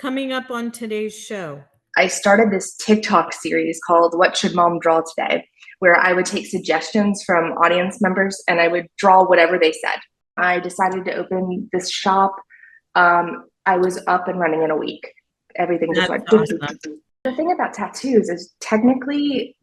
coming up on today's show? I started this TikTok series called What Should Mom Draw Today, where I would take suggestions from audience members and I would draw whatever they said. I decided to open this shop. I was up and running in a week. Everything just went. Awesome. The thing about tattoos is technically,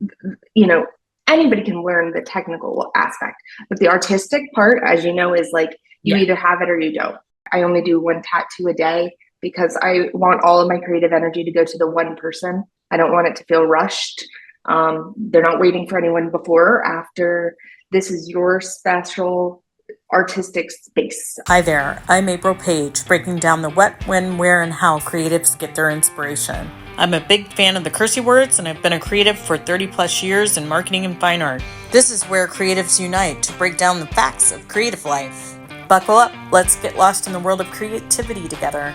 anybody can learn the technical aspect, but the artistic part, as you know, is like you either have it or you don't. I only do one tattoo a day because I want all of my creative energy to go to the one person. I don't want it to feel rushed. They're not waiting for anyone before or after. This is your special artistic space. Hi there, I'm April Paige, breaking down the what, when, where, and how creatives get their inspiration. I'm a big fan of the cursey words, and I've been a creative for 30 plus years in marketing and fine art. This is where creatives unite to break down the facts of creative life. Buckle up, let's get lost in the world of creativity together.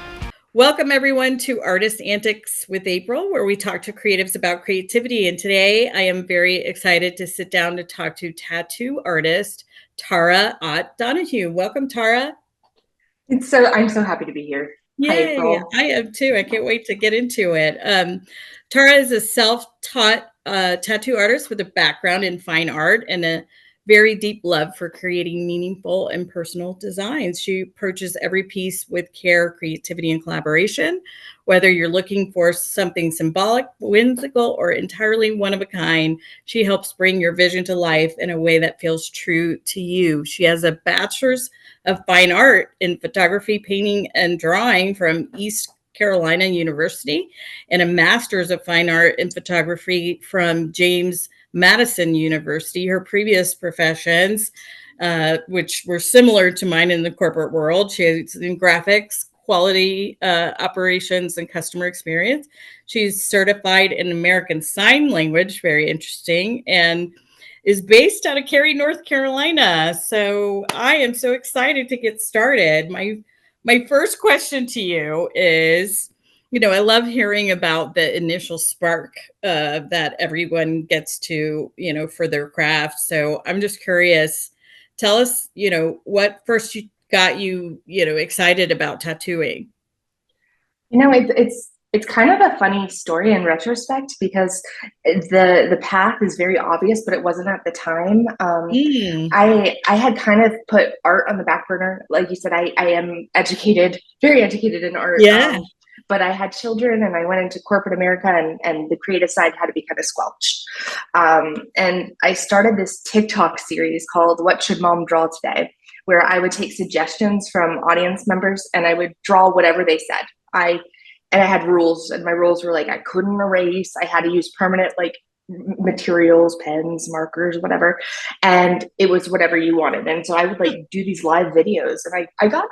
Welcome everyone to Artist Antics with April, where we talk to creatives about creativity. And today I am very excited to sit down to talk to tattoo artist Tara Ott-Donahue. Welcome, Tara. I'm so happy to be here. Yay, I am too. I can't wait to get into it. Tara is a self-taught tattoo artist with a background in fine art and a very deep love for creating meaningful and personal designs. She approaches every piece with care, creativity, and collaboration. Whether you're looking for something symbolic, whimsical, or entirely one of a kind, she helps bring your vision to life in a way that feels true to you. She has a bachelor's of fine art in photography, painting, and drawing from East Carolina University, and a master's of fine art in photography from James Madison University. Her previous professions, which were similar to mine in the corporate world, she has in graphics, quality operations, and customer experience. She's certified in American Sign Language, very interesting, and is based out of Cary, North Carolina. So I am so excited to get started. My first question to you is, I love hearing about the initial spark that everyone gets to, for their craft. So I'm just curious, tell us, what first got you, excited about tattooing? It's kind of a funny story in retrospect because the path is very obvious, but it wasn't at the time. I had kind of put art on the back burner. Like you said, I am educated, very educated in art. Yeah. But I had children and I went into corporate America and the creative side had to be kind of squelched. And I started this TikTok series called What Should Mom Draw Today, where I would take suggestions from audience members and I would draw whatever they said. I had rules, and my rules were like I couldn't erase. I had to use permanent materials, pens, markers, whatever, and it was whatever you wanted. And so I would do these live videos, and I got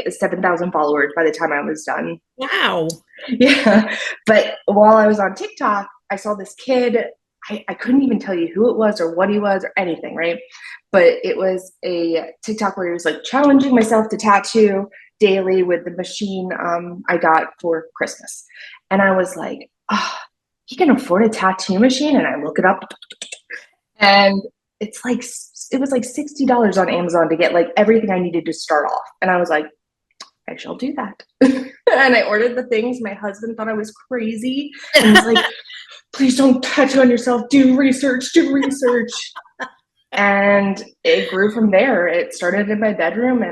7,000 followers by the time I was done. Wow. Yeah. But while I was on TikTok, I saw this kid. I couldn't even tell you who it was or what he was or anything, right? But it was a TikTok where he was challenging myself to tattoo daily with the machine I got for Christmas. And I was like, oh, he can afford a tattoo machine? And I look it up and it was $60 on Amazon to get everything I needed to start off. And I was like, I shall do that. And I ordered the things. My husband thought I was crazy. And he was like, please don't tattoo on yourself. Do research. And it grew from there. It started in my bedroom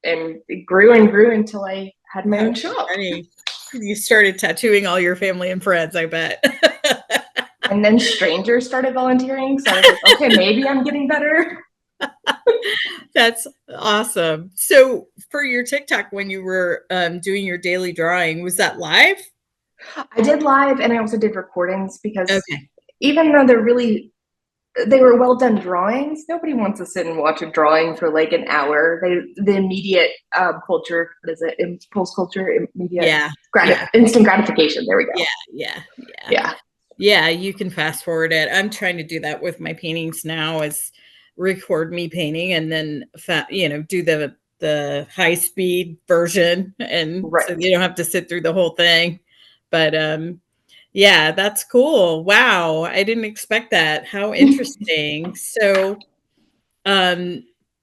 and it grew and grew until I had my own shop. You started tattooing all your family and friends, I bet. And then strangers started volunteering. So I was like, okay, maybe I'm getting better. That's awesome. So for your TikTok, when you were doing your daily drawing, was that live? I did live, and I also did recordings because even though they were well done drawings, nobody wants to sit and watch a drawing for an hour. The immediate culture, what is it? Impulse culture, immediate instant gratification. There we go. Yeah, you can fast forward it. I'm trying to do that with my paintings now, is record me painting and then do the high speed version, and so you don't have to sit through the whole thing. But yeah, that's cool. Wow, I didn't expect that. How interesting. So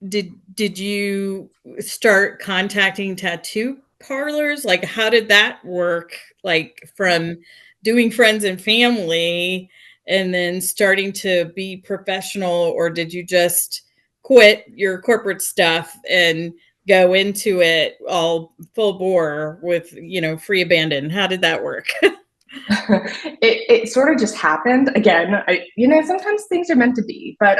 did you start contacting tattoo parlors? Like, how did that work? Like, from doing friends and family and then starting to be professional, or did you just quit your corporate stuff and go into it all full bore with, free abandon? How did that work? It sort of just happened. Again, sometimes things are meant to be, but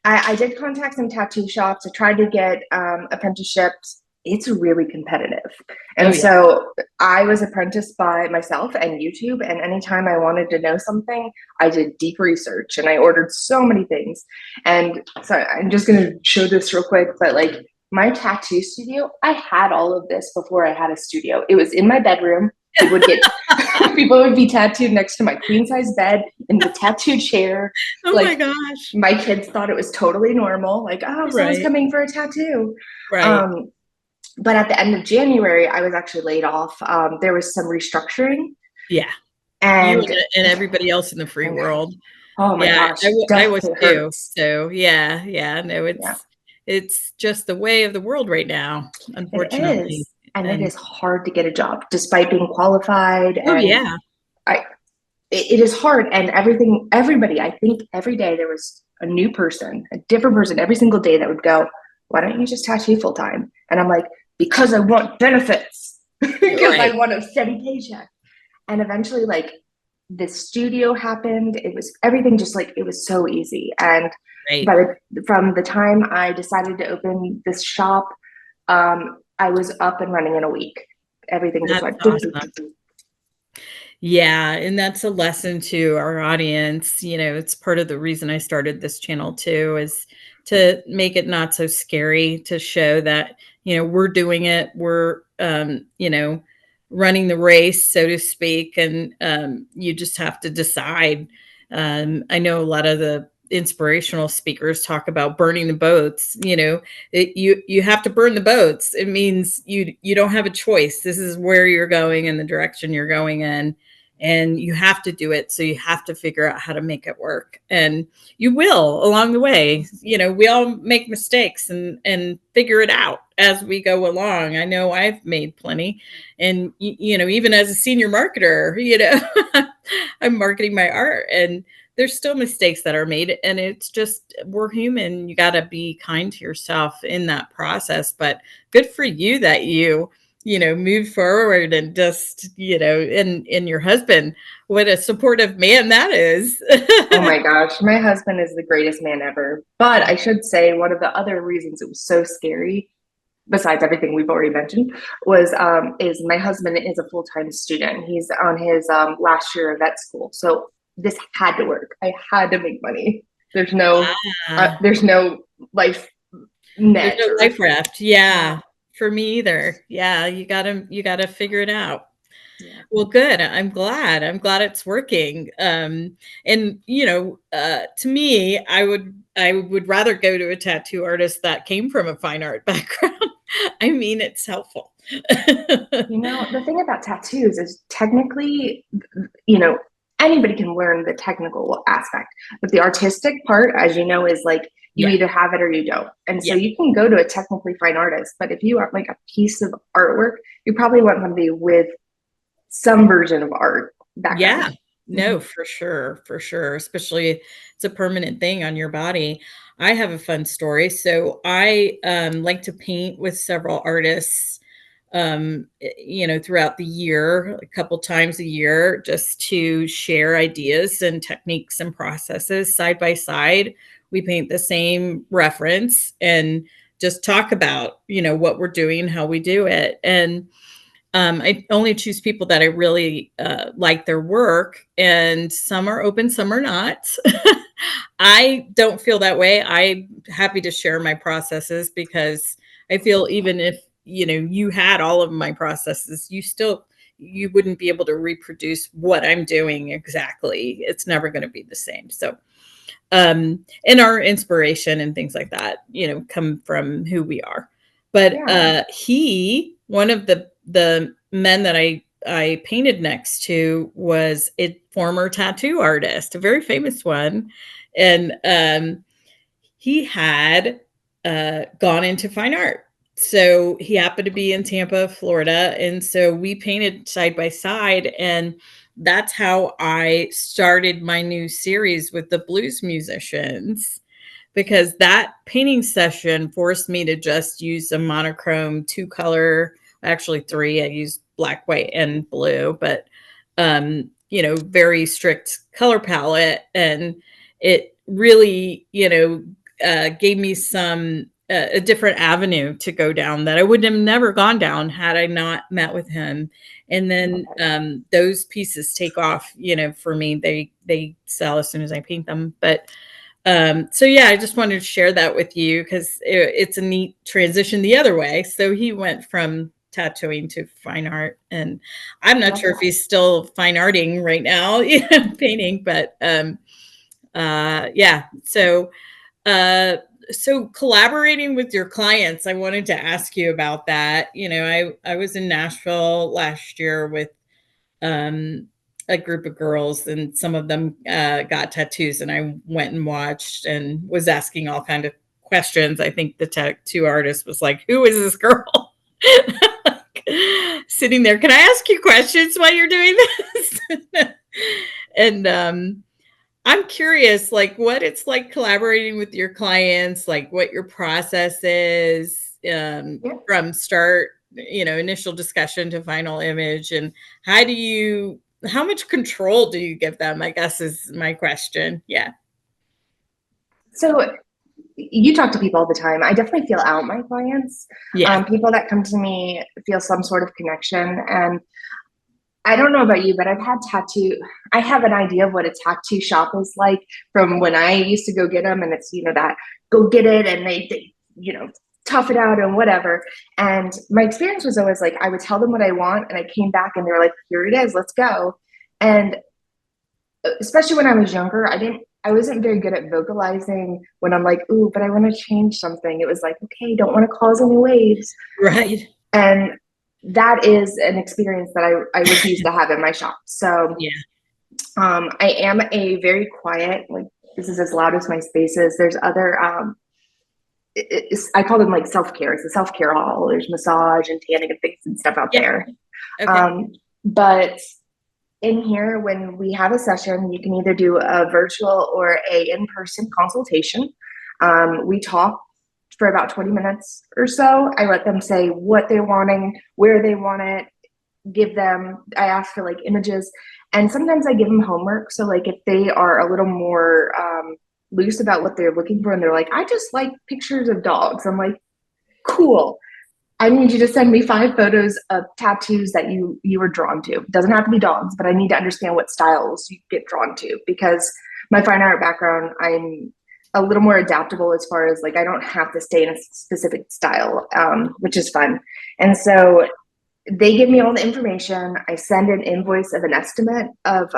I did contact some tattoo shops. I tried to get apprenticeships. It's really competitive. And so I was apprenticed by myself and YouTube. And anytime I wanted to know something, I did deep research and I ordered so many things. And so I'm just going to show this real quick, but like my tattoo studio, I had all of this before I had a studio. It was in my bedroom. People would be tattooed next to my queen size bed in the tattoo chair. Oh my gosh. My kids thought it was totally normal. Like, oh, someone's coming for a tattoo. Right. But at the end of January, I was actually laid off. There was some restructuring. Yeah. And everybody else in the free world. Oh my gosh. I was too. So no, it's just the way of the world right now, unfortunately. It is. And it is hard to get a job despite being qualified. Oh, and yeah. It is hard. And everybody, I think every day there was a new person, a different person every single day that would go, why don't you just tattoo full time? And I'm like, because I want benefits, because I want a steady paycheck. And eventually, like, the studio happened. It was everything just like, it was so easy. And from the time I decided to open this shop, I was up and running in a week. Everything just went. Awesome. Yeah. And that's a lesson to our audience. It's part of the reason I started this channel too, is to make it not so scary, to show that, we're doing it. We're, running the race, so to speak. And you just have to decide. I know a lot of the inspirational speakers talk about burning the boats. You have to burn the boats. It means you don't have a choice. This is where you're going and the direction you're going in, and you have to do it. So you have to figure out how to make it work, and you will along the way. We all make mistakes and figure it out as we go along. I know I've made plenty, and even as a senior marketer, I'm marketing my art, and there's still mistakes that are made, and it's just, we're human. You got to be kind to yourself in that process. But good for you that you move forward, and just, and your husband, what a supportive man that is. Oh my gosh, my husband is the greatest man ever. But I should say, one of the other reasons it was so scary, besides everything we've already mentioned, was is my husband is a full-time student. He's on his last year of vet school. So this had to work. I had to make money. There's no life net. There's no life raft. Yeah. For me either. Yeah. You gotta figure it out. Yeah. Well, good. I'm glad it's working. And to me, I would rather go to a tattoo artist that came from a fine art background. I mean, it's helpful. The thing about tattoos is, technically, anybody can learn the technical aspect, but the artistic part, as you know, is like, you either have it or you don't. And so you can go to a technically fine artist, but if you want like a piece of artwork, you probably want somebody with some version of art background. Yeah, no, for sure. Especially, it's a permanent thing on your body. I have a fun story. So I like to paint with several artists, throughout the year, a couple times a year, just to share ideas and techniques and processes side by side. We paint the same reference and just talk about, what we're doing, how we do it. And I only choose people that I really like their work, and some are open, some are not. I don't feel that way. I'm happy to share my processes, because I feel even if, you had all of my processes, you wouldn't be able to reproduce what I'm doing exactly. It's never going to be the same. So, and our inspiration and things like that, come from who we are. But one of the men that I painted next to was a former tattoo artist, a very famous one. And he had gone into fine art. So he happened to be in Tampa, Florida. And so we painted side by side. And that's how I started my new series with the blues musicians, because that painting session forced me to just use a monochrome 2-color, actually 3. I used black, white, and blue, but very strict color palette. And it really, gave me a different avenue to go down that I would have never gone down had I not met with him. And then those pieces take off, for me. They sell as soon as I paint them. But so yeah, I just wanted to share that with you because it's a neat transition the other way. So he went from tattooing to fine art, and I'm not sure if he's still fine arting right now, painting, but yeah. So collaborating with your clients, I wanted to ask you about that. I was in Nashville last year with a group of girls, and some of them got tattoos, and I went and watched and was asking all kind of questions. I think the tattoo artist was like, "Who is this girl?" Sitting there, can I ask you questions while you're doing this? And I'm curious, like, what it's like collaborating with your clients, like what your process is from start, initial discussion to final image, and how much control do you give them, I guess is my question. Yeah. So you talk to people all the time. I definitely feel out my clients. Yeah. People that come to me feel some sort of connection. And I don't know about you, but I have an idea of what a tattoo shop is like from when I used to go get them, and it's, that go get it, and they tough it out and whatever. And my experience was always like, I would tell them what I want, and I came back and they were like, here it is, let's go. And especially when I was younger, I wasn't very good at vocalizing when I'm like, ooh, but I want to change something. It was like, okay, don't want to cause any waves. Right. And that is an experience that I refuse to have in my shop. So yeah. I am a very quiet, like, this is as loud as my space is. There's other, I call them like self-care. It's a self-care hall. There's massage and tanning and things and stuff out there. Okay. But in here, when we have a session, you can either do a virtual or a in-person consultation. We talk for about 20 minutes or so. I let them say what they're wanting, where they want it, I ask for like images, and sometimes I give them homework. So like if they are a little more loose about what they're looking for and they're like, I just like pictures of dogs, I'm like, cool. I need you to send me 5 photos of tattoos that you were drawn to. It doesn't have to be dogs, but I need to understand what styles you get drawn to, because my fine art background, I'm a little more adaptable as far as like, I don't have to stay in a specific style, which is fun. And so they give me all the information. I send an invoice of an estimate of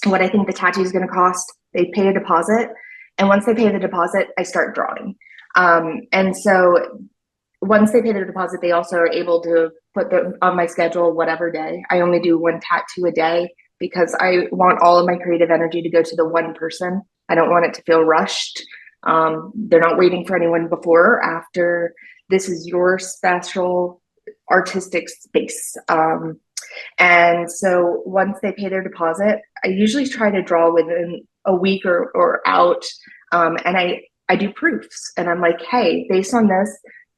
what I think the tattoo is going to cost. They pay a deposit. And once they pay the deposit, I start drawing. And so once they pay the deposit, they also are able to put them on my schedule, whatever day. I only do 1 tattoo a day because I want all of my creative energy to go to the one person. I don't want it to feel rushed. They're not waiting for anyone before or after. This is your special artistic space. And so once they pay their deposit, I usually try to draw within a week or out. And I do proofs, and I'm like, hey, based on this,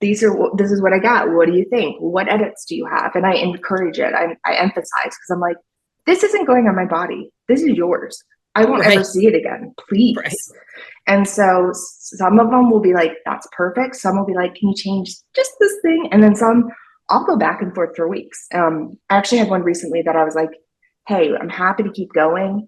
this is what I got. What do you think? What edits do you have? And I encourage it. I emphasize, because I'm like, this isn't going on my body. This is yours. I won't ever see it again, please. Right. And so some of them will be like, that's perfect. Some will be like, can you change just this thing? And then some, I'll go back and forth for weeks. I actually had one recently that I was like, hey, I'm happy to keep going,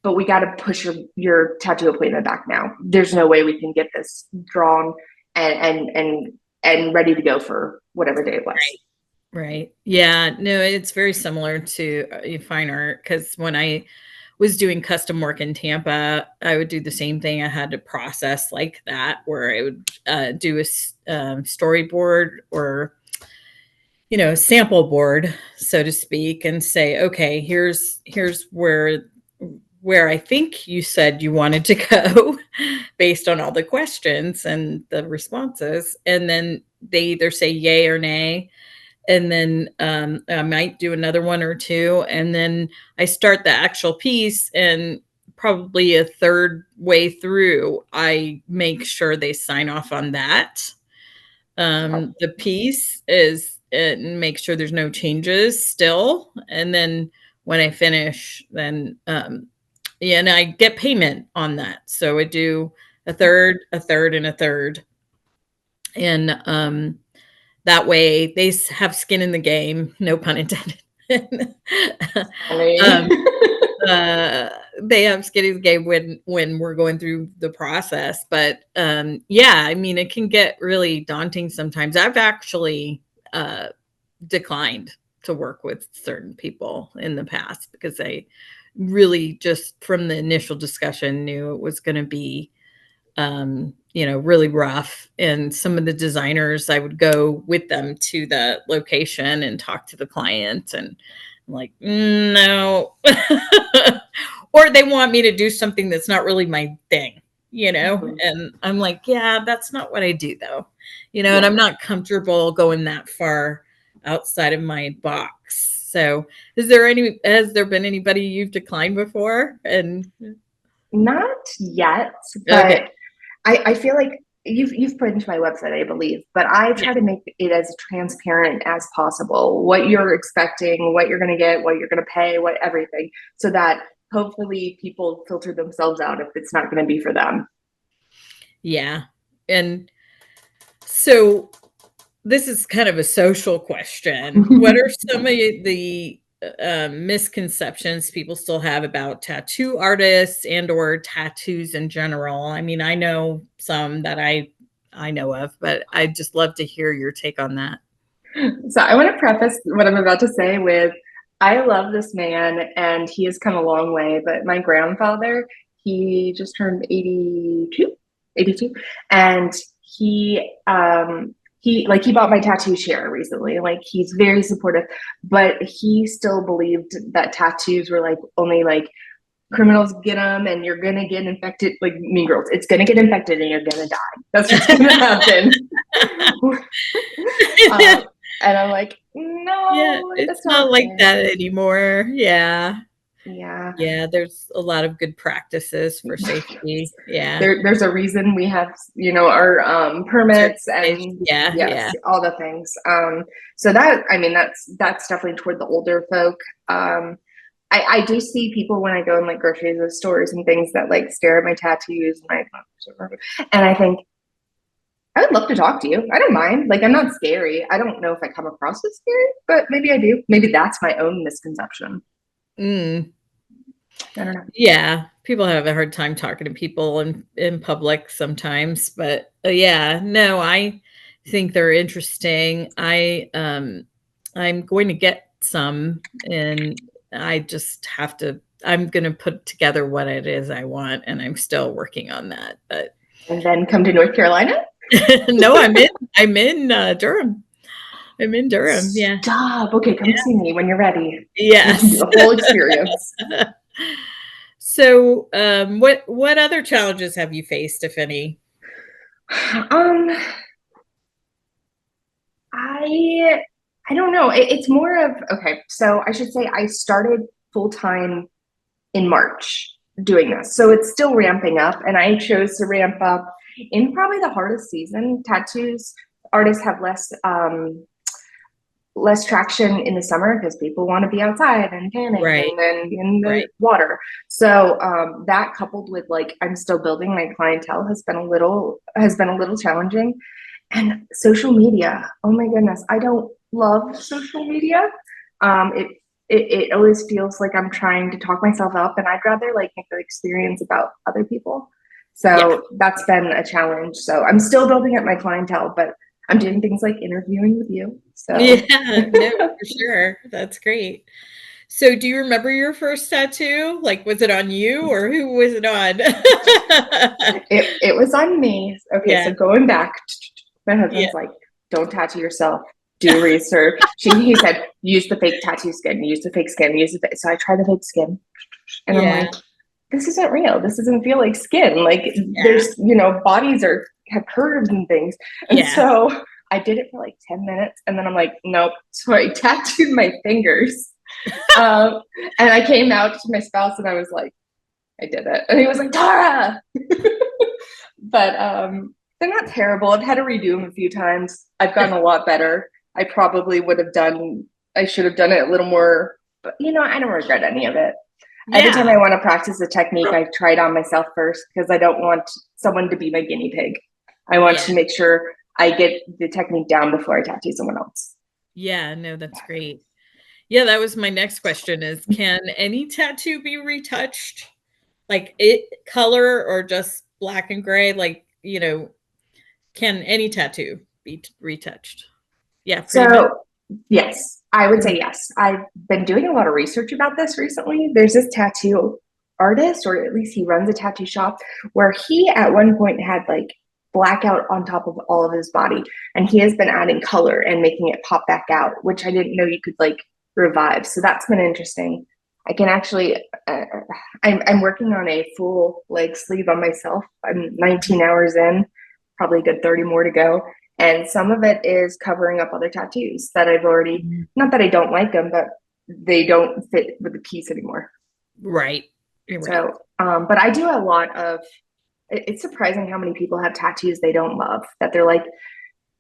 but we got to push your tattoo appointment back now. There's no way we can get this drawn and ready to go for whatever day it was. Right. Yeah. No, it's very similar to fine art, because when I was doing custom work in Tampa, I would do the same thing. I had to process like that, where I would do a storyboard or, sample board, so to speak, and say, okay, here's where I think you said you wanted to go based on all the questions and the responses. And then they either say yay or nay. And then I might do another one or two. And then I start the actual piece, and probably a third way through, I make sure they sign off on that. The piece is, and make sure there's no changes still. And then when I finish, then yeah, and I get payment on that. So I do a third, and a third. And that way they have skin in the game, no pun intended. um, they have skin in the game when we're going through the process. But yeah, I mean, it can get really daunting sometimes. I've actually declined to work with certain people in the past because I really just from the initial discussion knew it was going to be really rough. And some of the designers, I would go with them to the location and talk to the client, and I'm like, no. Or they want me to do something that's not really my thing, Mm-hmm. and I'm like, yeah, that's not what I do though, and I'm not comfortable going that far outside of my box. So has there been anybody you've declined before? And Not yet, but okay. I feel like you've put into my website, I believe, but I try to make it as transparent as possible, what you're expecting, what you're going to get, what you're going to pay, what everything, so that hopefully people filter themselves out if it's not going to be for them. Yeah. And so this is kind of a social question. What are some of the misconceptions people still have about tattoo artists and or tattoos in general? I mean, I know some that I know of, but I'd just love to hear your take on that. So I want to preface what I'm about to say with, I love this man and he has come a long way, but my grandfather, he just turned 82, and he bought my tattoo chair recently. Like, he's very supportive, but he still believed that tattoos were like only like criminals get them and you're gonna get infected, like Mean Girls. It's gonna get infected and you're gonna die. That's what's gonna happen. And I'm like, no, it's not like that anymore. Yeah. There's a lot of good practices for safety. Yeah, there's a reason we have our permits and all the things. So that, I mean, that's definitely toward the older folk. I do see people when I go in like grocery stores and things that like stare at my tattoos and I think, I would love to talk to you. I don't mind. Like, I'm not scary. I don't know if I come across as scary, but maybe I do. Maybe that's my own misconception. I don't know. Yeah, people have a hard time talking to people in public sometimes, but no, I think they're interesting. I'm going to get some, and I just have to. I'm going to put together what it is I want, and I'm still working on that. But and then come to North Carolina. No, I'm in Durham. I'm in Durham. Yeah. Stop. Okay, come see me when you're ready. Yes. The whole experience. So, what other challenges have you faced, if any? I don't know. It's more of, okay, so I should say I started full-time in March doing this. So it's still ramping up, and I chose to ramp up in probably the hardest season. Tattoos artists have less traction in the summer because people want to be outside and tanning and in the water. So that coupled with like, I'm still building my clientele has been a little challenging. And social media, oh my goodness, I don't love social media. It always feels like I'm trying to talk myself up, and I'd rather like make the experience about other people. So that's been a challenge. So I'm still building up my clientele, but I'm doing things like interviewing with you. So no, for sure. That's great. So do you remember your first tattoo? Like, was it on you or who was it on? It was on me. Okay, so going back, my husband's like, don't tattoo yourself. Do research. He said, use the fake tattoo skin. Use the fake skin. So I tried the fake skin. And I'm like, this isn't real. This doesn't feel like skin. Like there's, bodies have curves and things. And so I did it for like 10 minutes and then I'm like, nope. So I tattooed my fingers. And I came out to my spouse and I was like, I did it. And he was like, Tara. But they're not terrible. I've had to redo them a few times. I've gotten a lot better. I probably I should have done it a little more, but I don't regret any of it. Yeah. Every time I want to practice a technique, I try it on myself first because I don't want someone to be my guinea pig. I want to make sure I get the technique down before I tattoo someone else. Yeah, no, that's great. Yeah, that was my next question is, can any tattoo be retouched? Like color or just black and gray? Like, can any tattoo be retouched? Yeah. So yes, I would say yes. I've been doing a lot of research about this recently. There's this tattoo artist, or at least he runs a tattoo shop, where he at one point had like blackout on top of all of his body, and he has been adding color and making it pop back out, which I didn't know you could like revive. So that's been interesting. I can actually, I'm working on a full leg sleeve on myself. I'm 19 hours in, probably a good 30 more to go. And some of it is covering up other tattoos that I've already, not that I don't like them, but they don't fit with the piece anymore. Right. You're right. So, but I do a lot of, it's surprising how many people have tattoos they don't love, that they're like,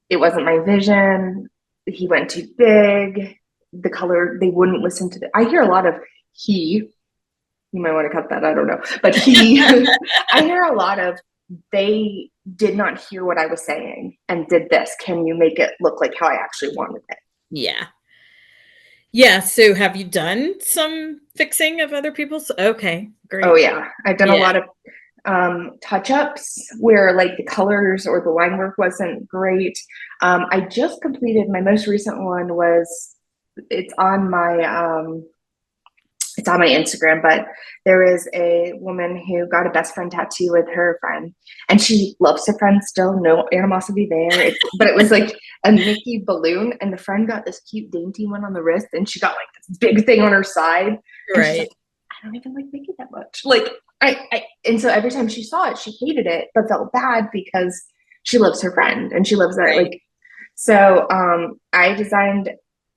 it wasn't my vision, he went too big, the color, they wouldn't listen to I hear a lot of you might want to cut that, I don't know, but I hear a lot of, they did not hear what I was saying and did this. Can you make it look like how I actually wanted it? Yeah. Yeah. So have you done some fixing of other people's? Okay, great. Oh yeah. I've done a lot of touch-ups where like the colors or the line work wasn't great. I just completed my most recent one it's on my Instagram, but there is a woman who got a best friend tattoo with her friend, and she loves her friend still, no animosity there. But it was like a Mickey balloon, and the friend got this cute dainty one on the wrist, and she got like this big thing on her side. Right. She's like, I don't even like Mickey that much. Like and so every time she saw it, she hated it, but felt bad because she loves her friend and she loves that. Right. Like, so I designed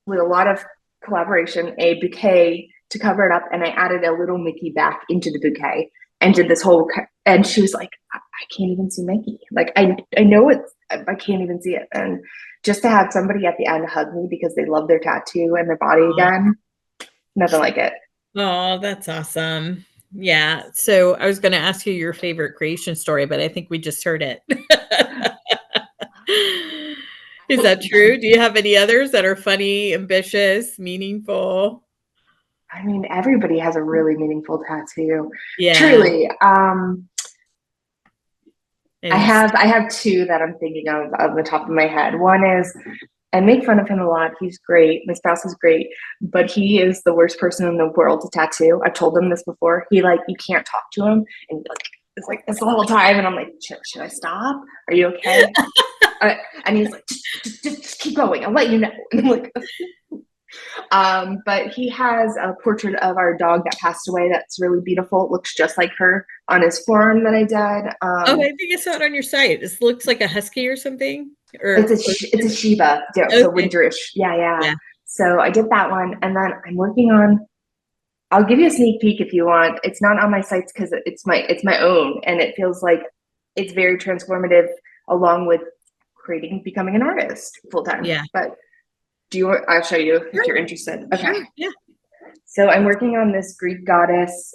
with a lot of collaboration a bouquet to cover it up, and I added a little Mickey back into the bouquet and did this whole, and she was like, I can't even see Mickey. Like, I know I can't even see it. And just to have somebody at the end hug me because they love their tattoo and their body again, nothing like it. Oh, that's awesome. Yeah. So I was going to ask you your favorite creation story, but I think we just heard it. Is that true? Do you have any others that are funny, ambitious, meaningful? I mean, everybody has a really meaningful tattoo. Yeah. Truly. I have two that I'm thinking of the top of my head. One is, I make fun of him a lot. He's great. My spouse is great, but he is the worst person in the world to tattoo. I've told him this before. He like, you can't talk to him, and it's like this the whole time. And I'm like, should I stop? Are you okay? And he's like, just keep going. I'll let you know. And I'm like, but he has a portrait of our dog that passed away that's really beautiful. It looks just like her on his forearm that I did. I think I saw it on your site. It looks like a husky or something. Or it's a Shiba, so winterish. Yeah. So I did that one, and then I'm working on. I'll give you a sneak peek if you want. It's not on my sites because it's my own, and it feels like it's very transformative, along with becoming an artist full time. Yeah. But I'll show you if you're interested. Okay. Sure. Yeah. So I'm working on this Greek goddess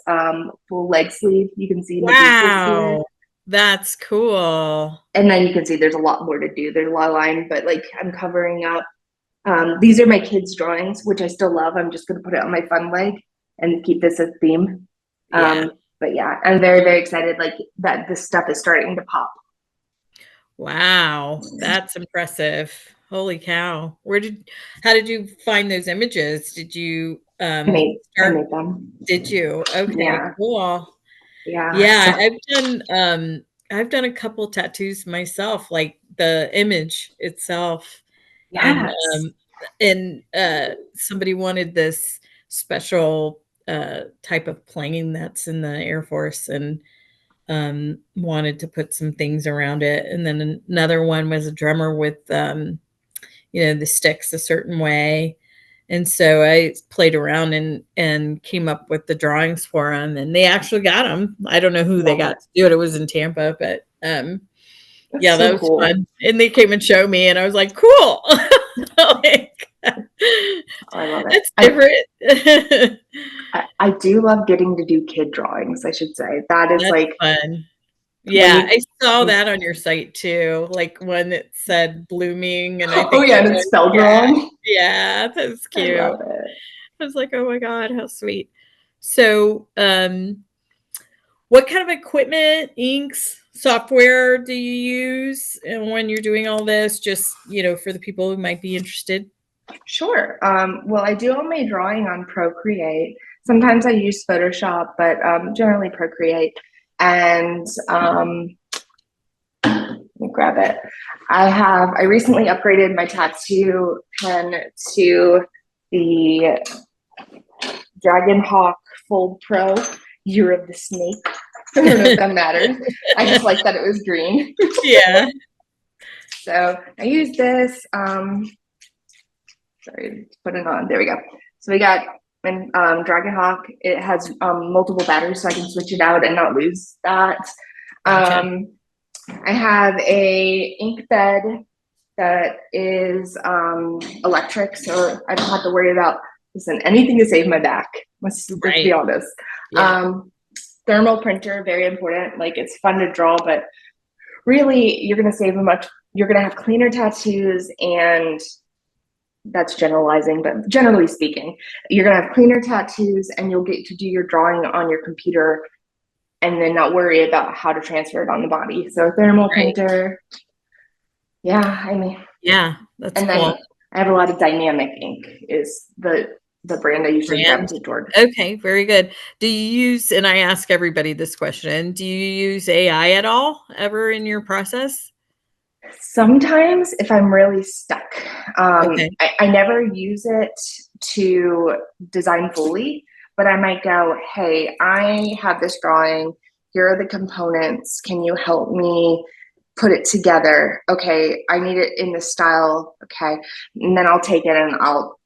full leg sleeve. You can see. Wow. That's cool. And then you can see there's a lot more to do. There's a lot of line, but like I'm covering up. These are my kids' drawings, which I still love. I'm just going to put it on my fun leg and keep this as theme. But yeah, I'm very, very excited like that this stuff is starting to pop. Wow. That's impressive. Holy cow. How did you find those images? Did you I made them. Did you? Okay, yeah. Cool. Yeah. I've done a couple tattoos myself, like the image itself. Yes. And somebody wanted this special type of plane that's in the Air Force, and wanted to put some things around it. And then another one was a drummer with the sticks a certain way. And so I played around and came up with the drawings for them, and they actually got them. I don't know who they got to do it. It was in Tampa, but yeah, that was fun. And they came and showed me, and I was like, cool. Like, I love it. It's different. I do love getting to do kid drawings, I should say. That's like fun. Yeah, I saw that on your site too, like one that said blooming, and I think and it's spelled wrong. Yeah, that's cute. I love it. I was like, oh my God, how sweet. So, what kind of equipment, inks, software do you use when you're doing all this? Just, for the people who might be interested. Sure. Well, I do all my drawing on Procreate. Sometimes I use Photoshop, but generally Procreate. And let me grab it. I recently upgraded my tattoo pen to the Dragon Hawk Fold Pro Year of the Snake. I don't know if that matters. I just like that it was green. Yeah. So I use this. Sorry, put it on. There we go. So we got Dragon Hawk. It has multiple batteries, so I can switch it out and not lose that. Gotcha. I have a ink bed that is electric, so I don't have to worry about anything to save my back. Let's be honest. Yeah. Thermal printer, very important. Like, it's fun to draw, but really you're going to save you're going to have cleaner tattoos, and that's generalizing, but generally speaking, you're going to have cleaner tattoos, and you'll get to do your drawing on your computer and then not worry about how to transfer it on the body. So a thermal printer. Yeah, yeah, that's and cool. Then I have a lot of dynamic ink is the brand I usually gravitate toward. Okay, very good. Do you use, and I ask everybody this question, do you use AI at all ever in your process? Sometimes if I'm really stuck. I never use it to design fully, but I might go, hey, I have this drawing. Here are the components. Can you help me put it together? Okay, I need it in this style. Okay, and then I'll take it and I'll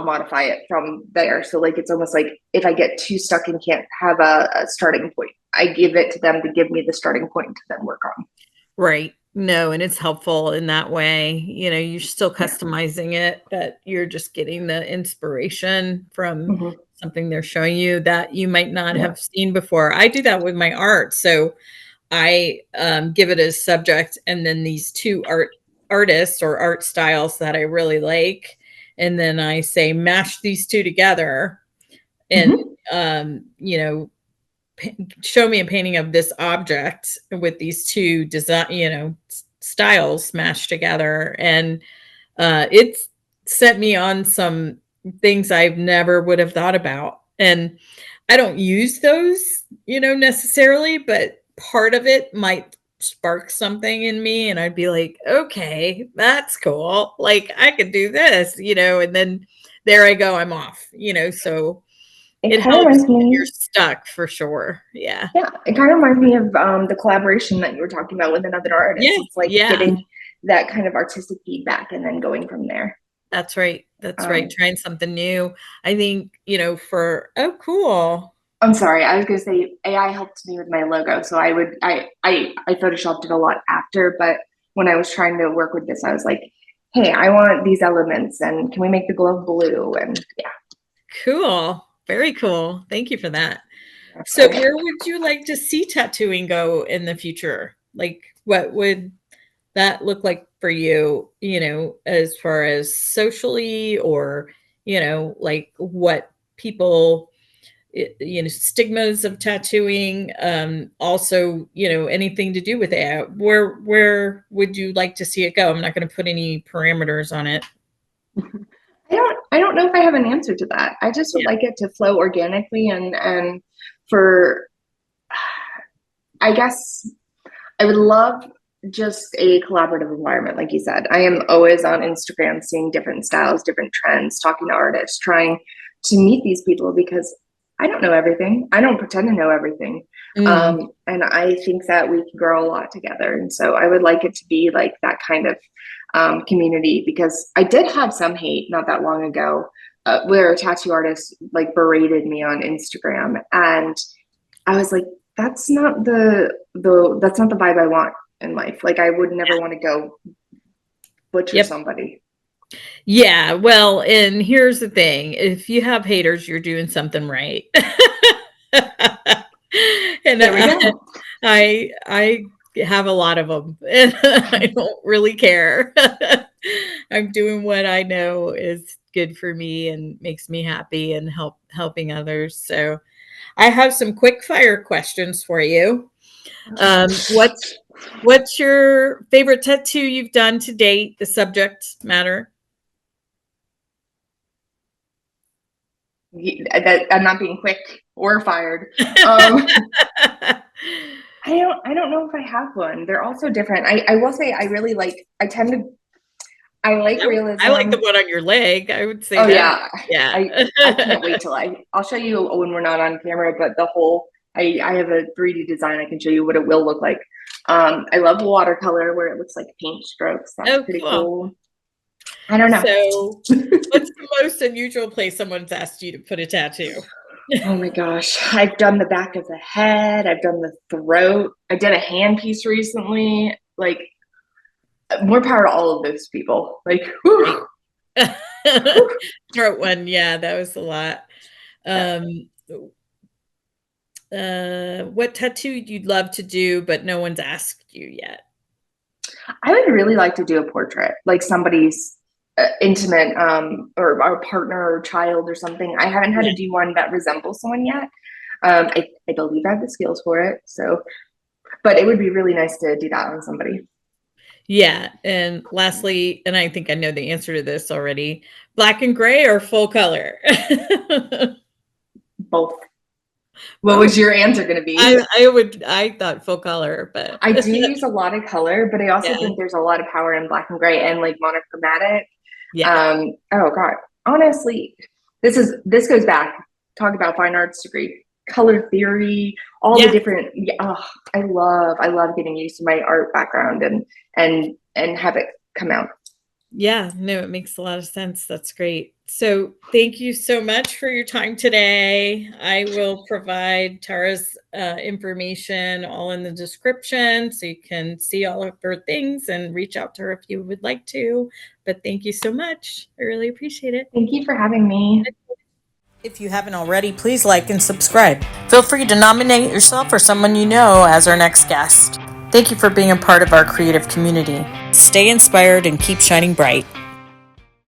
modify it from there. So like, it's almost like if I get too stuck and can't have a starting point, I give it to them to give me the starting point to then work on. Right. No, and it's helpful in that way. You're still customizing it, but you're just getting the inspiration from something they're showing you that you might not have seen before. I do that with my art. So I give it a subject, and then these two artists or art styles that I really like. And then I say, mash these two together and, show me a painting of this object with these two design, styles smashed together. And it's set me on some things I've never would have thought about. And I don't use those, necessarily, but part of it might spark something in me, and I'd be like, okay, that's cool. Like, I could do this, and then there I go, I'm off, so it helps when you're stuck, for sure. Yeah. Yeah. It kind of reminds me of the collaboration that you were talking about with another artist. Yeah. It's like getting that kind of artistic feedback and then going from there. That's right. That's right. Trying something new. I think, cool. I'm sorry. I was going to say AI helped me with my logo. So I photoshopped it a lot after, but when I was trying to work with this, I was like, hey, I want these elements, and can we make the glove blue? And yeah. Cool. Very cool. Thank you for that. So where would you like to see tattooing go in the future? Like, what would that look like for you, as far as socially, or, like what people, stigmas of tattooing, also, anything to do with that. Where would you like to see it go? I'm not going to put any parameters on it. I don't know if I have an answer to that. I just would like it to flow organically, and for, I guess I would love just a collaborative environment. Like you said, I am always on Instagram seeing different styles, different trends, talking to artists, trying to meet these people, because I don't know everything. I don't pretend to know everything. And I think that we can grow a lot together. And so I would like it to be like that kind of community, because I did have some hate not that long ago, where a tattoo artist like berated me on Instagram, and I was like, that's not that's not the vibe I want in life. Like, I would never want to go butcher somebody. Yeah, well, and here's the thing. If you have haters, you're doing something right. And there we go. I have a lot of them, and I don't really care. I'm doing what I know is good for me and makes me happy and helping others. So I have some quick fire questions for you. What's your favorite tattoo you've done to date? The subject matter. That I'm not being quick or fired. I don't know if I have one. They're all so different. I will say I really like. I like realism. I like the one on your leg. I would say. Oh that. Yeah. I can't wait till I'll show you when we're not on camera. But the whole I have a 3D design. I can show you what it will look like. I love watercolor where it looks like paint strokes. That's pretty cool. I don't know. So, what's the most unusual place someone's asked you to put a tattoo? Oh my gosh. I've done the back of the head. I've done the throat. I did a handpiece recently. Like, more power to all of those people. Like, throat one. Yeah, that was a lot. What tattoo you'd love to do, but no one's asked you yet? I would really like to do a portrait, like somebody's intimate, or our partner or child or something. I haven't had to do one that resembles someone yet. I believe I have the skills for it. So, but it would be really nice to do that on somebody. Yeah. And lastly, and I think I know the answer to this already, black and gray or full color? Both. What was your answer going to be? I thought full color, but I do use a lot of color, but I also think there's a lot of power in black and gray and like monochromatic. Yeah. Oh God. Honestly, this goes back. Talk about fine arts degree, color theory, all the different. I love getting used to my art background and have it come out. Yeah, no, it makes a lot of sense. That's great. So thank you so much for your time today. I will provide Tara's information all in the description so you can see all of her things and reach out to her if you would like to. But thank you so much. I really appreciate it. Thank you for having me. If you haven't already, please like and subscribe. Feel free to nominate yourself or someone you know as our next guest. Thank you for being a part of our creative community. Stay inspired and keep shining bright.